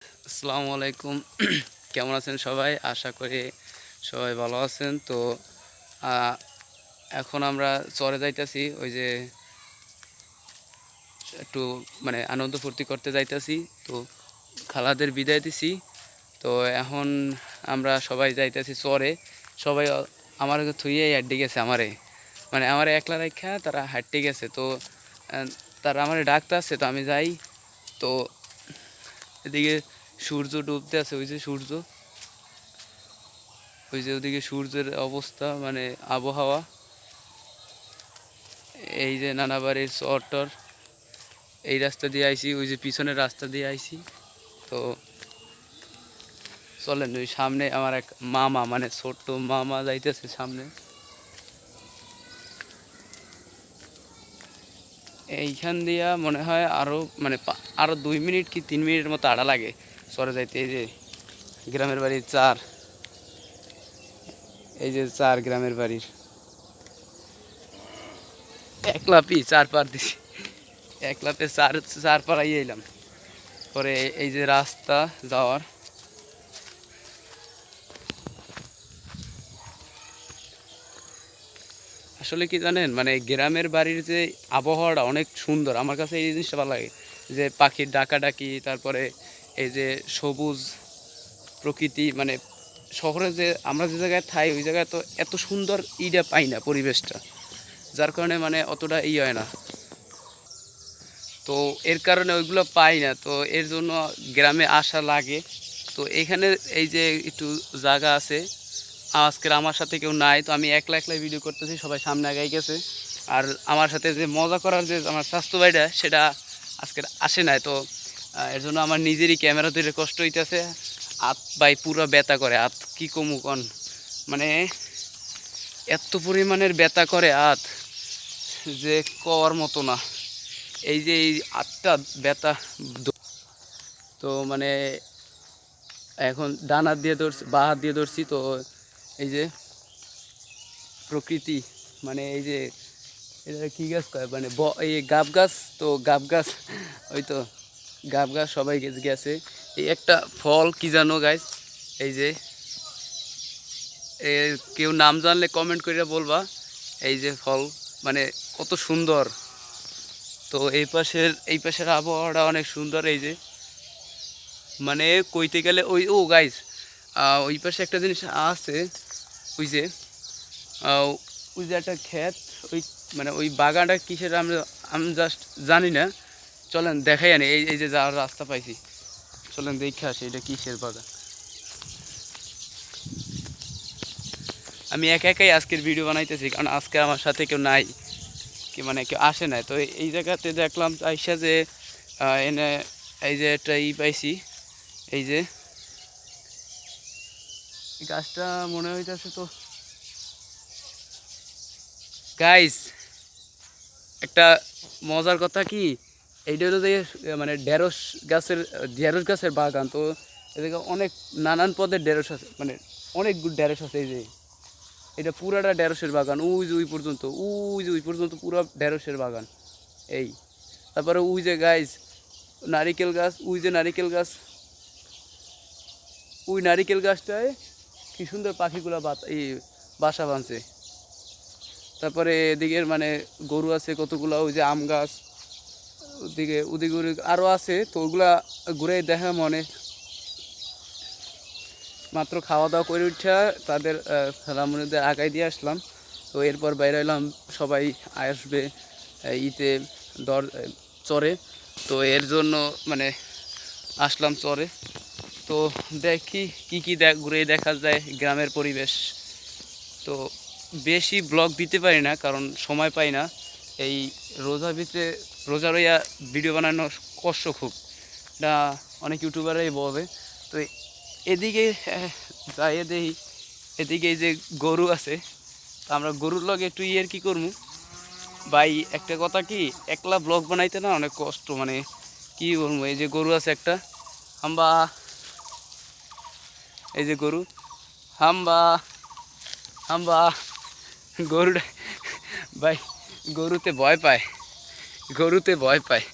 আসসালামু আলাইকুম। কেমন আছেন সবাই? আশা করি সবাই ভালো আছেন। তো এখন আমরা চরে যাইতাছি, ওই যে একটু মানে আনন্দ ফুর্তি করতে যাইতাছি। তো খালাদের বিদায় দিছি। তো এখন আমরা সবাই যাইতাছি চরে। সবাই আমার থুইয়াই হাঁটতে গেছে আমারে, মানে আমারে একলা রাইখা তারা হাঁটতে গেছে। তো তারা আমারে ডাকতেছে, তো আমি যাই। তো এদিকে সূর্য ডুবতে আছে, ওই যে সূর্য, ওই যে ওদিকে সূর্যের অবস্থা, মানে আবহাওয়া। এই যে নানাবাড়ির চর, এই রাস্তা দিয়ে আইছি, ওই যে পিছনের রাস্তা দিয়ে আইছি। তো চলেন, ওই সামনে আমার এক মামা, মানে ছোট্ট মামা যাইতেছে সামনে। এইখান দিয়া মনে হয় আরো মানে আরো 2 মিনিট কি 3 মিনিটের মতো আড়া লাগে চরে যাইতে। এই যে গ্রামের বাড়ির চার, এই যে চার গ্রামের বাড়ির একলাপি চার পার দিছি, একলাপে চার চার পাড়াই এলাম। পরে এই যে রাস্তা যাওয়ার, আসলে কি জানেন, মানে গ্রামের বাড়ির যে আবহাওয়াটা অনেক সুন্দর। আমার কাছে এই জিনিসটা ভালো লাগে, যে পাখির ডাকাডাকি, তারপরে এই যে সবুজ প্রকৃতি। মানে শহরে যে আমরা যে জায়গায় থাই, ওই জায়গায় তো এত সুন্দর ইটা পাই না, পরিবেশটা, যার কারণে মানে অতটা হয় না। তো এর কারণে ওইগুলো পাই না, তো এর জন্য গ্রামে আসা লাগে। তো এখানে এই যে একটু জায়গা আছে, আজকের আমার সাথে কেউ নাই, তো আমি একলা একলাই ভিডিও করতেছি, সবাই সামনে আগাই গেছে। আর আমার সাথে যে মজা করার যে আমার স্বাস্থ্য ভাইটা, সেটা আজকের আসে নাই। তো এর জন্য আমার নিজেরই ক্যামেরা ধরে কষ্ট হইতেছে। হাত ভাই পুরো ব্যথা করে, হাত কি কমু কন, মানে এত পরিমাণের ব্যথা করে হাত, যে কওয়ার মতো না। এই যে এই হাতটা ব্যথা, তো মানে এখন ডান হাত দিয়ে ধরছি, বা হাত দিয়ে ধরছি। তো এই যে প্রকৃতি, মানে এই যে এটা কী গাছ কয়, মানে এই গাব গাছ, তো গাব গাছ, ওই তো গাব গাছ সবাই গেছে। এই একটা ফল কি জানো গাইস, এই যে কেউ নাম জানলে কমেন্ট করে বলবা। এই যে ফল, মানে কত সুন্দর। তো এই পাশের আবহাওয়াটা অনেক সুন্দর। এই যে মানে কইতে গেলে ওই ও গাইস, ওই পাশে একটা জিনিস আছে, ওই যে ওই যে একটা ক্ষেত, ওই মানে ওই বাগানটা কিসের আমি জাস্ট জানি না। চলেন দেখাই আনি, এই যে যাওয়ার রাস্তা পাইছি, চলেন দেখে আসি এটা কিসের বাগান। আমি একা একাই আজকের ভিডিও বানাইতেছি, কারণ আজকে আমার সাথে কেউ নাই, কি মানে কেউ আসে নাই। তো এই জায়গাতে দেখলাম আইসা যে এনে এই যে একটা পাইছি, এই যে এই গাছটা মনে হইতেছে। তো গাইস, একটা মজার কথা কি, এইটা হলো যে মানে ঢেঁড়স গাছের বাগান। তো এদিকে অনেক নানান পদের ঢেঁড়স আছে, মানে অনেক ঢেঁড়স আছে। এই যে এটা পুরাটা ঢেঁড়সের বাগান, ওই যে ওই পর্যন্ত, ওই যে ওই পর্যন্ত পুরো ঢেঁড়সের বাগান। এই তারপরে ওই যে গাইস নারিকেল গাছ, ওই যে নারিকেল গাছ, ওই নারিকেল গাছটায় কি সুন্দর পাখিগুলা এই বাসা বাঁধছে। তারপরে এদিকের মানে গরু আছে কতগুলা, ওই যে আম গাছ, ওদিকে ওদিকে আরও আছে। তো ওগুলা ঘুরে দেখা মনে, মাত্র খাওয়া দাওয়া করে উঠা তাদের খেলামুনিদের আগাই দিয়ে আসলাম। তো এরপর বাইরে এলাম, সবাই আসবে ইতে দর চরে। তো এর জন্য মানে আসলাম চরে। তো দেখি কি কি ঘুরে দেখা যায় গ্রামের পরিবেশ। তো বেশি ব্লগ দিতে পারি না, কারণ সময় পাই না। এই রোজার ভিতরে, রোজা রইয়া ভিডিও বানানো কষ্ট খুব, এটা অনেক ইউটিউবারই বলে। তো এদিকে যাই দেখি, এদিকে এই যে গরু আছে, তো আমরা গরুর লগে একটু কি করবো ভাই। একটা কথা কি, একলা ব্লগ বানাইতে না অনেক কষ্ট, মানে কি বলবো। এই যে গরু আছে একটা, হাম্বা, এই যে গরু, হাম্বা হাম্বা, গরুটা ভাই, গরুতে ভয় পায়, গরুতে ভয় পায়।